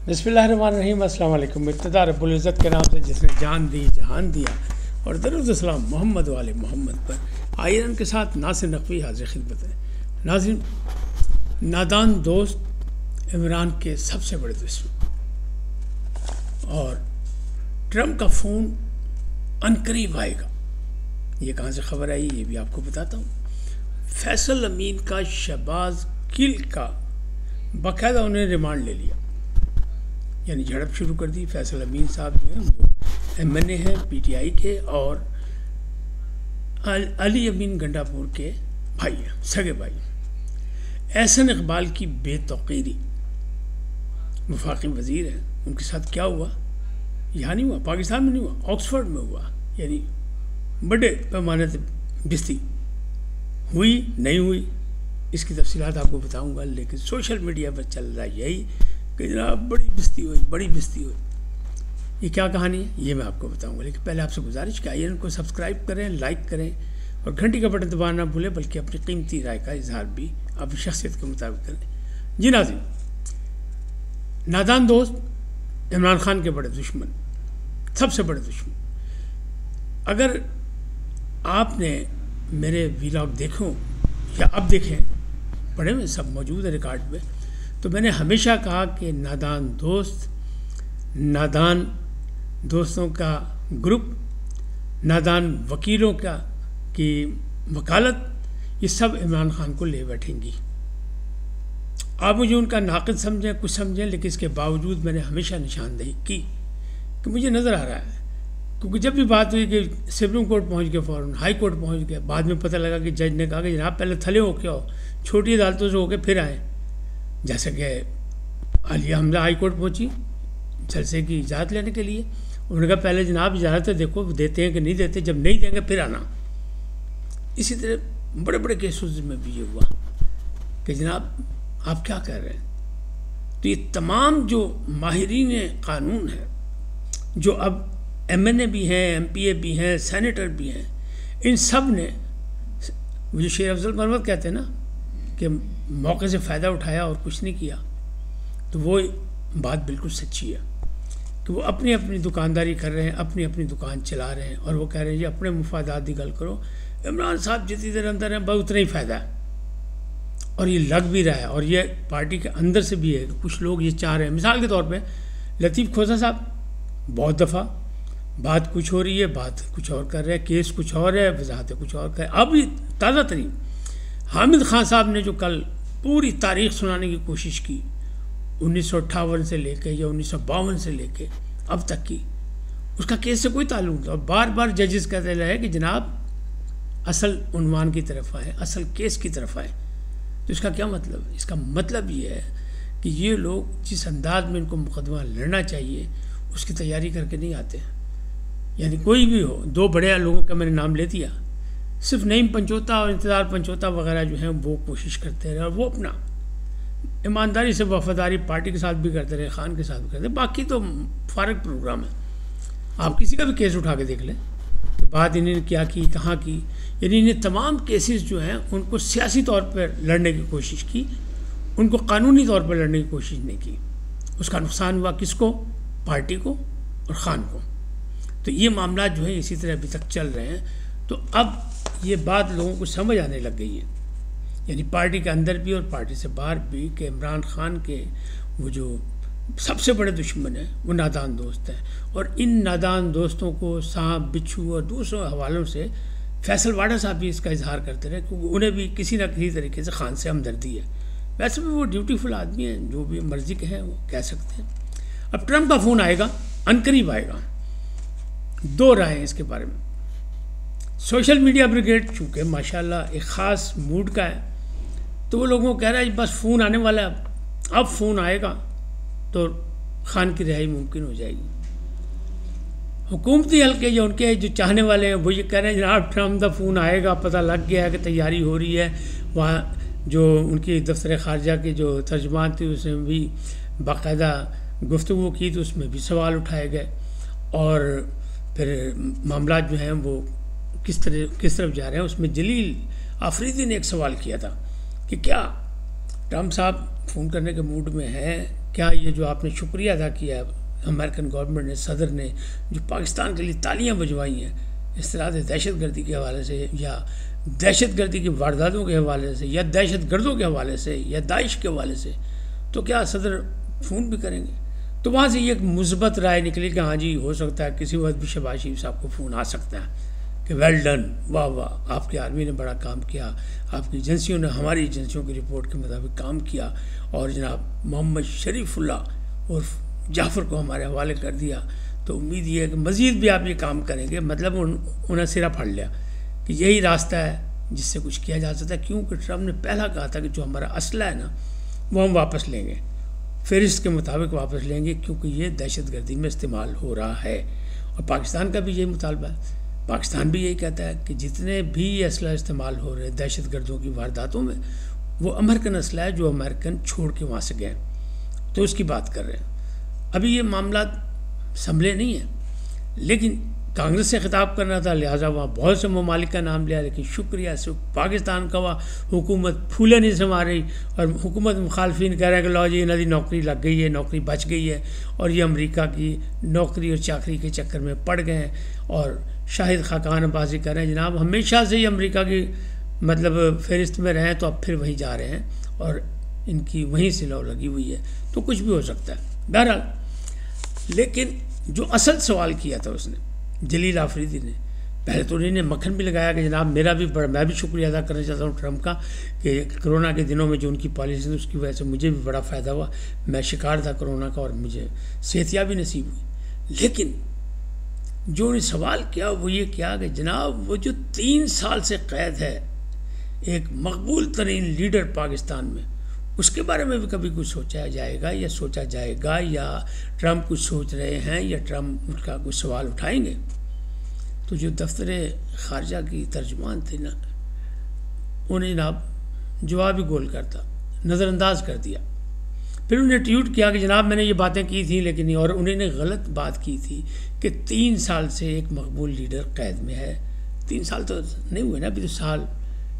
بسم اللہ الرحمن الرحیم۔ السلام علیکم۔ ابتدا رب العزت کے نام سے جس نے جان دی جہان دیا، اور درود السلام محمد والے محمد پر۔ آئرن کے ساتھ ناصر نقوی حاضر خدمت ہے۔ ناظرین، نادان دوست عمران کے سب سے بڑے دشمن، اور ٹرمپ کا فون عنقریب آئے گا۔ یہ کہاں سے خبر آئی یہ بھی آپ کو بتاتا ہوں۔ فیصل امین کا شہباز گل کا باقاعدہ انہیں ریمانڈ لے لیا، یعنی جھڑپ شروع کر دی۔ فیصل امین صاحب جو ہیں وہ ایم این اے ہیں پی ٹی آئی کے، اور علی امین گنڈا پور کے بھائی ہیں، سگے بھائی۔ احسن اقبال کی بے توقیری، وفاقی وزیر ہیں، ان کے ساتھ کیا ہوا؟ یہاں نہیں ہوا، پاکستان میں نہیں ہوا، آکسفورڈ میں ہوا، یعنی بڑے پیمانے سے بستی ہوئی نہیں ہوئی، اس کی تفصیلات آپ کو بتاؤں گا۔ لیکن سوشل میڈیا پر چل رہا ہے یہی کہ جناب بڑی بستی ہوئی، بڑی بستی ہوئی۔ یہ کیا کہانی ہے یہ میں آپ کو بتاؤں گا، لیکن پہلے آپ سے گزارش کہ آئیے ان کو سبسکرائب کریں، لائک کریں، اور گھنٹی کا بٹن دبانا نہ بھولیں، بلکہ اپنی قیمتی رائے کا اظہار بھی اپنی شخصیت کے مطابق کریں۔ جی ناظرین، نادان دوست عمران خان کے بڑے دشمن، سب سے بڑے دشمن۔ اگر آپ نے میرے ویلاگ دیکھوں یا اب دیکھیں، پڑھے میں سب موجود ہے ریکارڈ میں، تو میں نے ہمیشہ کہا کہ نادان دوست، نادان دوستوں کا گروپ، نادان وکیلوں کی وکالت، یہ سب عمران خان کو لے بیٹھیں گی۔ آپ مجھے ان کا ناقد سمجھیں، کچھ سمجھیں، لیکن اس کے باوجود میں نے ہمیشہ نشاندہی کی کہ مجھے نظر آ رہا ہے، کیونکہ جب بھی بات ہوئی کہ سپریم کورٹ پہنچ گئے، فوراً ہائی کورٹ پہنچ گئے، بعد میں پتہ لگا کہ جج نے کہا کہ جناب پہلے تھلے ہو کے آؤ، چھوٹی عدالتوں سے ہو کے پھر آئیں۔ جیسے کہ عالیہ حمزہ ہائی کورٹ پہنچی جلسے کی اجازت لینے کے لیے، انہوں نے کہا پہلے جناب اجازت دیکھو دیتے ہیں کہ نہیں دیتے، جب نہیں دیں گے پھر آنا۔ اسی طرح بڑے بڑے کیسز میں بھی یہ ہوا کہ جناب آپ کیا کر رہے ہیں۔ تو یہ تمام جو ماہرین قانون ہیں، جو اب ایم این اے بھی ہیں، ایم پی اے بھی ہیں، سینیٹر بھی ہیں، ان سب نے مجھے شیر افضل مروت کہتے ہیں نا کہ موقع سے فائدہ اٹھایا اور کچھ نہیں کیا، تو وہ بات بالکل سچی ہے کہ وہ اپنی اپنی دکانداری کر رہے ہیں، اپنی اپنی دکان چلا رہے ہیں، اور وہ کہہ رہے ہیں جی اپنے مفادات کی گل کرو، عمران صاحب جتنی دیر اندر ہیں بس اتنا ہی فائدہ ہے۔ اور یہ لگ بھی رہا ہے، اور یہ پارٹی کے اندر سے بھی ہے کہ کچھ لوگ یہ چاہ رہے ہیں۔ مثال کے طور پہ لطیف کھوسہ صاحب بہت دفعہ بات کچھ ہو رہی ہے، بات کچھ اور کر رہے ہیں، کیس کچھ اور ہے، وضاحتیں کچھ اور کر۔ اب تازہ ترین حامد خان صاحب نے جو کل پوری تاریخ سنانے کی کوشش کی، 1958 سے لے کے یا 1952 سے لے کے اب تک کی، اس کا کیس سے کوئی تعلق نہیں، اور بار بار ججز کہتے رہے کہ جناب اصل عنوان کی طرف آئیں، اصل کیس کی طرف آئیں۔ تو اس کا کیا مطلب ہے؟ اس کا مطلب یہ ہے کہ یہ لوگ جس انداز میں ان کو مقدمہ لڑنا چاہیے اس کی تیاری کر کے نہیں آتے ہیں۔ یعنی کوئی بھی ہو، دو بڑے لوگوں کا میں نے نام لے دیا، صرف نعیم پنچوتا اور انتظار پنچوتا وغیرہ جو ہیں وہ کوشش کرتے رہے، اور وہ اپنا ایمانداری سے وفاداری پارٹی کے ساتھ بھی کرتے رہے، خان کے ساتھ بھی کرتے رہے، باقی تو فارغ پروگرام ہے۔ آپ کسی کا بھی کیس اٹھا کے دیکھ لیں کہ بات انہیں کیا کی، کہاں کی، یعنی انہیں تمام کیسز جو ہیں ان کو سیاسی طور پر لڑنے کی کوشش کی، ان کو قانونی طور پر لڑنے کی کوشش نہیں کی۔ اس کا نقصان ہوا کس کو؟ پارٹی کو اور خان کو۔ تو یہ معاملات جو ہیں اسی طرح ابھی تک چل رہے ہیں۔ تو اب یہ بات لوگوں کو سمجھ آنے لگ گئی ہے، یعنی پارٹی کے اندر بھی اور پارٹی سے باہر بھی، کہ عمران خان کے وہ جو سب سے بڑے دشمن ہیں وہ نادان دوست ہیں، اور ان نادان دوستوں کو سانپ، بچھو اور دوسروں حوالوں سے فیصل واڈا صاحب بھی اس کا اظہار کرتے رہے، کیونکہ انہیں بھی کسی نہ کسی طریقے سے خان سے ہمدردی ہے۔ ویسے بھی وہ ڈیوٹیفل آدمی ہیں، جو بھی مرضی کے ہیں وہ کہہ سکتے ہیں۔ اب ٹرمپ کا فون آئے گا، عنقریب آئے گا۔ دو رائے اس کے بارے میں۔ سوشل میڈیا بریگیڈ چونکہ ماشاءاللہ ایک خاص موڈ کا ہے، تو وہ لوگوں کو کہہ رہا ہے بس فون آنے والا ہے، اب فون آئے گا تو خان کی رہائی ممکن ہو جائے گی۔ حکومتی حلقے یا ان کے جو چاہنے والے ہیں وہ یہ کہہ رہے ہیں جناب ٹرمپ کا فون آئے گا، پتہ لگ گیا ہے کہ تیاری ہو رہی ہے۔ وہاں جو ان کی دفتر خارجہ کے جو ترجمان تھی اس نے بھی باقاعدہ گفتگو کی، تو اس میں بھی سوال اٹھائے گئے، اور پھر معاملات جو ہیں وہ کس طرف جا رہے ہیں۔ اس میں جلیل آفریدی نے ایک سوال کیا تھا کہ کیا ٹرمپ صاحب فون کرنے کے موڈ میں ہیں کیا یہ جو آپ نے شکریہ ادا کیا ہے امریکن گورنمنٹ نے، صدر نے، جو پاکستان کے لیے تالیاں بجوائی ہیں اصطلاح دہشت گردی کے حوالے سے یا دہشت گردی کی وارداتوں کے حوالے سے یا دہشت گردوں کے حوالے سے یا داعش کے حوالے سے، تو کیا صدر فون بھی کریں گے؟ تو وہاں سے یہ ایک مثبت رائے نکلی کہ ہاں جی ہو سکتا ہے کسی وقت بھی شہباز شریف صاحب کو فون آ سکتا ہے کہ ویل ڈن، واہ واہ، آپ کی آرمی نے بڑا کام کیا، آپ کی ایجنسیوں نے ہماری ایجنسیوں کی رپورٹ کے مطابق کام کیا، اور جناب محمد شریف اللہ اور جعفر کو ہمارے حوالے کر دیا، تو امید یہ ہے کہ مزید بھی آپ یہ کام کریں گے۔ مطلب انہیں سرا پھاڑ لیا کہ یہی راستہ ہے جس سے کچھ کیا جا سکتا ہے، کیونکہ ٹرمپ نے پہلا کہا تھا کہ جو ہمارا اسلحہ ہے نا وہ ہم واپس لیں گے، فہرست کے مطابق واپس لیں گے، کیونکہ یہ دہشت گردی میں استعمال ہو رہا ہے۔ اور پاکستان کا بھی یہی مطالبہ ہے، پاکستان بھی یہی کہتا ہے کہ جتنے بھی اسلحہ استعمال ہو رہے ہیں دہشت گردوں کی وارداتوں میں، وہ امریکن اسلحہ ہے جو امریکن چھوڑ کے وہاں سے گئے، تو اس کی بات کر رہے ہیں۔ ابھی یہ معاملات سنبھلے نہیں ہیں، لیکن کانگریس سے خطاب کرنا تھا، لہٰذا وہاں بہت سے ممالک کا نام لیا، لیکن شکریہ سے پاکستان کا وہاں حکومت پھولے نہیں سما رہی، اور حکومت مخالفین کہہ رہے ہیں کہ لو جی انہوں دی نوکری لگ گئی ہے، نوکری بچ گئی ہے، اور یہ امریکہ کی نوکری اور چاکری کے چکر میں پڑ گئے ہیں، اور شاہد خاقان بازی کر رہے ہیں جناب ہمیشہ سے ہی امریکہ کی مطلب فہرست میں رہیں تو اب پھر وہیں جا رہے ہیں، اور ان کی وہیں سے لو لگی ہوئی ہے، تو کچھ بھی ہو سکتا ہے۔ بہرحال لیکن جو اصل سوال کیا تھا اس نے جلیل آفریدی نے، پہلے تو انہوں نے مکھن بھی لگایا کہ جناب میں بھی شکریہ ادا کرنا چاہتا ہوں ٹرمپ کا کہ کرونا کے دنوں میں جو ان کی پالیسی تھی اس کی وجہ سے مجھے بھی بڑا فائدہ ہوا، میں شکار تھا کرونا کا اور مجھے صحتیابی نصیب ہوئی۔ لیکن جو انہیں سوال کیا وہ یہ کیا کہ جناب وہ جو 3 سال سے قید ہے ایک مقبول ترین لیڈر پاکستان میں، اس کے بارے میں بھی کبھی کچھ سوچا جائے گا یا سوچا جائے گا، یا ٹرمپ کچھ سوچ رہے ہیں یا ٹرمپ اس کا کچھ سوال اٹھائیں گے؟ تو جو دفتر خارجہ کی ترجمان تھے نا، انہیں جناب جواب ہی گول کرتا نظر انداز کر دیا۔ پھر انہوں نے ٹویٹ کیا کہ جناب میں نے یہ باتیں کی تھیں لیکن نہیں، اور انہوں نے غلط بات کی تھی کہ 3 سال سے ایک مقبول لیڈر قید میں ہے۔ 3 سال تو نہیں ہوئے نا، ابھی تو سال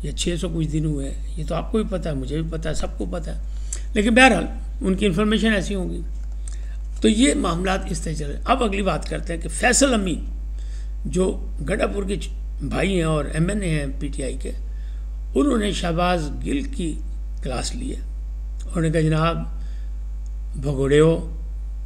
یا 600 کچھ دن ہوئے ہیں، یہ تو آپ کو بھی پتہ ہے، مجھے بھی پتہ ہے، سب کو پتہ ہے، لیکن بہرحال ان کی انفارمیشن ایسی ہوں گی۔ تو یہ معاملات اس طرح چل رہے ہیں۔ اب اگلی بات کرتے ہیں کہ فیصل امین جو گڈھا پور کے بھائی ہیں اور ایم این اے ہیں پی ٹی آئی کے، انہوں نے شہباز گل کی کلاس لی ہے۔ انہوں نے کہا جناب بھگوڑے ہو،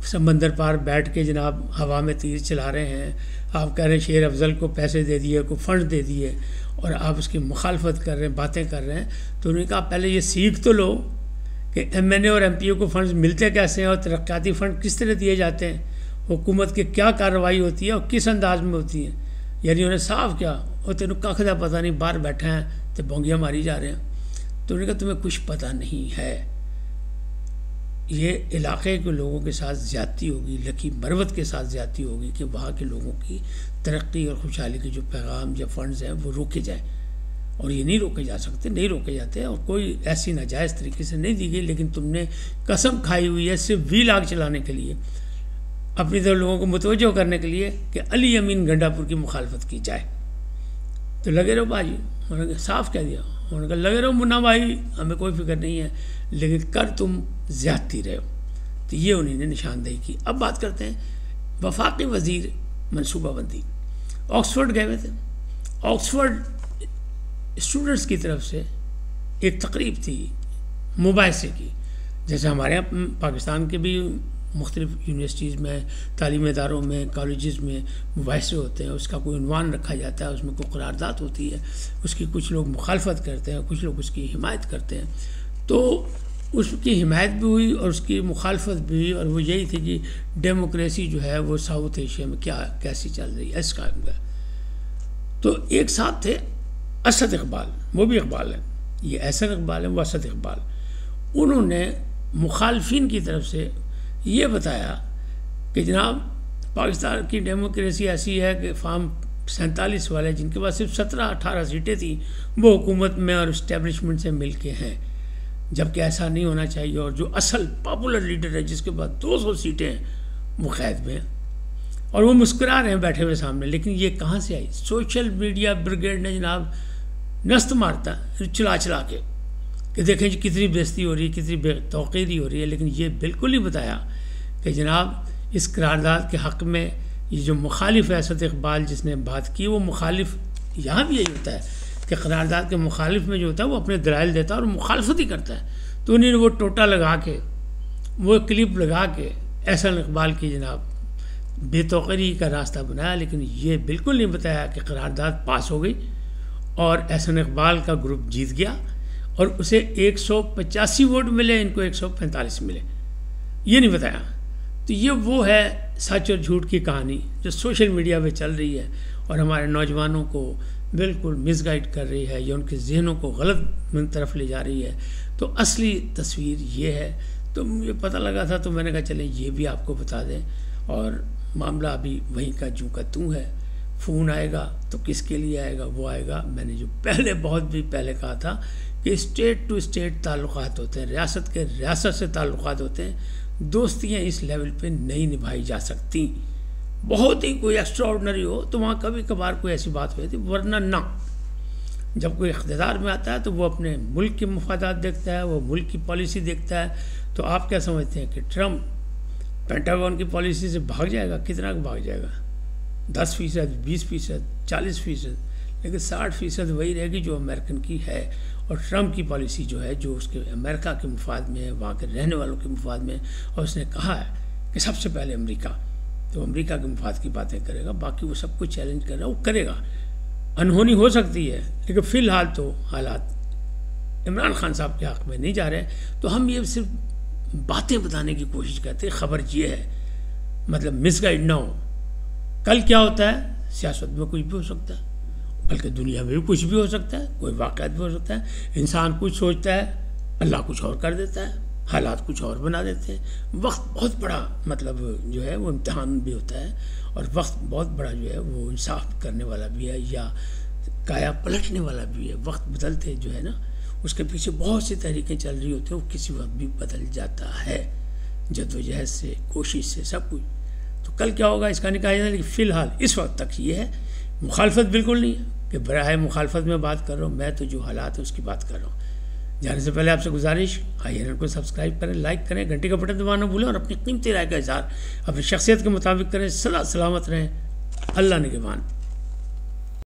سمندر پار بیٹھ کے جناب ہوا میں تیر چلا رہے ہیں، آپ کہہ رہے ہیں شیر افضل کو پیسے دے دیے، کو فنڈ دے دیے، اور آپ اس کی مخالفت کر رہے ہیں، باتیں کر رہے ہیں۔ تو انہوں نے کہا پہلے یہ سیکھ تو لو کہ ایم این اے اور ایم پی او کو فنڈز ملتے کیسے ہیں اور ترقیاتی فنڈ کس طرح دیے جاتے ہیں، حکومت کی کیا کارروائی ہوتی ہے اور کس انداز میں ہوتی ہے۔ یعنی انہیں صاف کیا اور تینوں کخ دا پتہ نہیں، باہر بیٹھے ہیں تو بونگیاں ماری جا رہے ہیں۔ تو انہوں نے کہا تمہیں کچھ پتہ نہیں ہے، یہ علاقے کے لوگوں کے ساتھ زیادتی ہوگی، لکی مروت کے ساتھ زیادتی ہوگی کہ وہاں کے لوگوں کی ترقی اور خوشحالی کے جو پیغام یا فنڈز ہیں وہ روکے جائیں، اور یہ نہیں روکے جا سکتے، نہیں روکے جاتے، اور کوئی ایسی ناجائز طریقے سے نہیں دی گئی، لیکن تم نے قسم کھائی ہوئی ہے صرف وی لاگ چلانے کے لیے، اپنی طرف لوگوں کو متوجہ کرنے کے لیے کہ علی امین گنڈا پور کی مخالفت کی جائے۔ تو لگے رہو باجی، انہوں نے صاف کہہ دیا، انہوں نے کہا لگے رہو منا بھائی، ہمیں کوئی فکر نہیں ہے، لیکن کر تم زیادتی رہے ہو۔ تو یہ انہوں نے نشاندہی کی۔ اب بات کرتے ہیں وفاقی وزیر منصوبہ بندی، آکسفورڈ گئے ہوئے تھے۔ آکسفورڈ اسٹوڈنٹس کی طرف سے ایک تقریب تھی مباحثے کی، جیسے ہمارے یہاں پاکستان کے بھی مختلف یونیورسٹیز میں، تعلیمی اداروں میں، کالجز میں مباحثے ہوتے ہیں، اس کا کوئی عنوان رکھا جاتا ہے، اس میں کوئی قرارداد ہوتی ہے، اس کی کچھ لوگ مخالفت کرتے ہیں، کچھ لوگ اس کی حمایت کرتے ہیں۔ تو اس کی حمایت بھی ہوئی اور اس کی مخالفت بھی ہوئی، اور وہ یہی تھی کہ ڈیموکریسی جو ہے وہ ساؤتھ ایشیا میں کیسی چل رہی ہے، اس کا۔ تو ایک ساتھ تھے اسد اقبال، وہ بھی اقبال ہے، یہ اسد اقبال ہے، وہ اسد اقبال۔ انہوں نے مخالفین کی طرف سے یہ بتایا کہ جناب پاکستان کی ڈیموکریسی ایسی ہے کہ فارم 47 والے جن کے پاس صرف 17-18 سیٹیں تھیں وہ حکومت میں اور اسٹیبلشمنٹ سے مل کے ہیں، جبکہ ایسا نہیں ہونا چاہیے، اور جو اصل پاپولر لیڈر ہے جس کے پاس 200 سیٹیں ہیں وہ قید میں ہیں، اور وہ مسکرا رہے ہیں بیٹھے ہوئے سامنے۔ لیکن یہ کہاں سے آئی؟ سوشل میڈیا بریگیڈ نے جناب نست مارتا چلا چلا کے کہ دیکھیں جی کتنی بےزتی ہو رہی ہے، کتنی بے توقیری ہو رہی ہے، لیکن یہ بالکل نہیں بتایا کہ جناب اس قرارداد کے حق میں یہ جو مخالف ہے اسد اقبال جس نے بات کی، وہ مخالف یہاں بھی یہی ہوتا ہے کہ قرارداد کے مخالف میں جو ہوتا ہے وہ اپنے دلائل دیتا ہے اور مخالفت ہی کرتا ہے. تو انہیں وہ ٹوٹا لگا کے، وہ کلپ لگا کے احسن اقبال کی جناب بے توقیری کا راستہ بنایا، لیکن یہ بالکل نہیں بتایا کہ قرارداد پاس ہو گئی اور احسن اقبال کا گروپ جیت گیا اور اسے 185 ووٹ ملے، ان کو 145 ملے. یہ نہیں بتایا. تو یہ وہ ہے سچ اور جھوٹ کی کہانی جو سوشل میڈیا پہ چل رہی ہے اور ہمارے نوجوانوں کو بالکل مس گائیڈ کر رہی ہے یا ان کے ذہنوں کو غلط طرف لے جا رہی ہے. تو اصلی تصویر یہ ہے. تو مجھے پتہ لگا تھا تو میں نے کہا چلیں یہ بھی آپ کو بتا دیں. اور معاملہ ابھی وہیں کا جوں کا توں ہے. فون آئے گا تو کس کے لیے آئے گا؟ وہ آئے گا، میں نے جو پہلے بہت بھی پہلے کہا تھا کہ اسٹیٹ ٹو اسٹیٹ تعلقات ہوتے ہیں، ریاست کے ریاست سے تعلقات ہوتے ہیں. دوستیاں اس لیول پہ نہیں نبھائی جا سکتی. بہت ہی کوئی ایکسٹرا آرڈنری ہو تو وہاں کبھی کبھار کوئی ایسی بات ہوئی تھی، ورنہ نہ. جب کوئی اقتدار میں آتا ہے تو وہ اپنے ملک کے مفادات دیکھتا ہے، وہ ملک کی پالیسی دیکھتا ہے. تو آپ کیا سمجھتے ہیں کہ ٹرمپ پینٹاگون کی پالیسی سے بھاگ جائے گا؟ کتنا بھاگ جائے گا؟ 10%، 20%، 40%، لیکن 60% وہی رہے گی جو امریکن کی ہے. اور ٹرمپ کی پالیسی جو ہے، جو اس کے امریکہ کے مفاد میں ہے، وہاں کے رہنے والوں کے مفاد میں، اور اس نے کہا ہے کہ سب سے پہلے امریکہ، تو امریکہ کے مفاد کی باتیں کرے گا. باقی وہ سب کچھ چیلنج کر رہا ہے، وہ کرے گا. انہونی ہو سکتی ہے لیکن فی الحال تو حالات عمران خان صاحب کے حق میں نہیں جا رہے. تو ہم یہ صرف باتیں بتانے کی کوشش کرتے ہیں. خبر یہ ہے، مطلب مس گائیڈ نہ ہو. کل کیا ہوتا ہے؟ سیاست میں کچھ بھی ہو سکتا ہے، بلکہ دنیا میں بھی کچھ بھی ہو سکتا ہے، کوئی واقعات بھی ہو سکتا ہے. انسان کچھ سوچتا ہے، اللہ کچھ اور کر دیتا ہے، حالات کچھ اور بنا دیتے ہیں. وقت بہت بڑا مطلب جو ہے وہ امتحان بھی ہوتا ہے، اور وقت بہت بڑا جو ہے وہ انصاف کرنے والا بھی ہے یا کایا پلٹنے والا بھی ہے. وقت بدلتے جو ہے نا، اس کے پیچھے بہت سی تحریکیں چل رہی ہوتی ہیں، وہ کسی وقت بھی بدل جاتا ہے، جدوجہد سے، کوشش سے، سب کچھ. تو کل کیا ہوگا اس کا نہیں کہا جاتا، لیکن فی الحال اس وقت تک یہ ہے. مخالفت بالکل نہیں ہے کہ برائے مخالفت میں بات کر رہا ہوں، میں تو جو حالات ہیں اس کی بات کر رہا ہوں. جانے سے پہلے آپ سے گزارش، آئی این کو سبسکرائب کریں، لائک کریں، گھنٹی کا بٹن دبانا نہ بھولیں، اور اپنی قیمتی رائے کا اظہار اپنی شخصیت کے مطابق کریں. سلامت رہیں. اللہ نگہبان.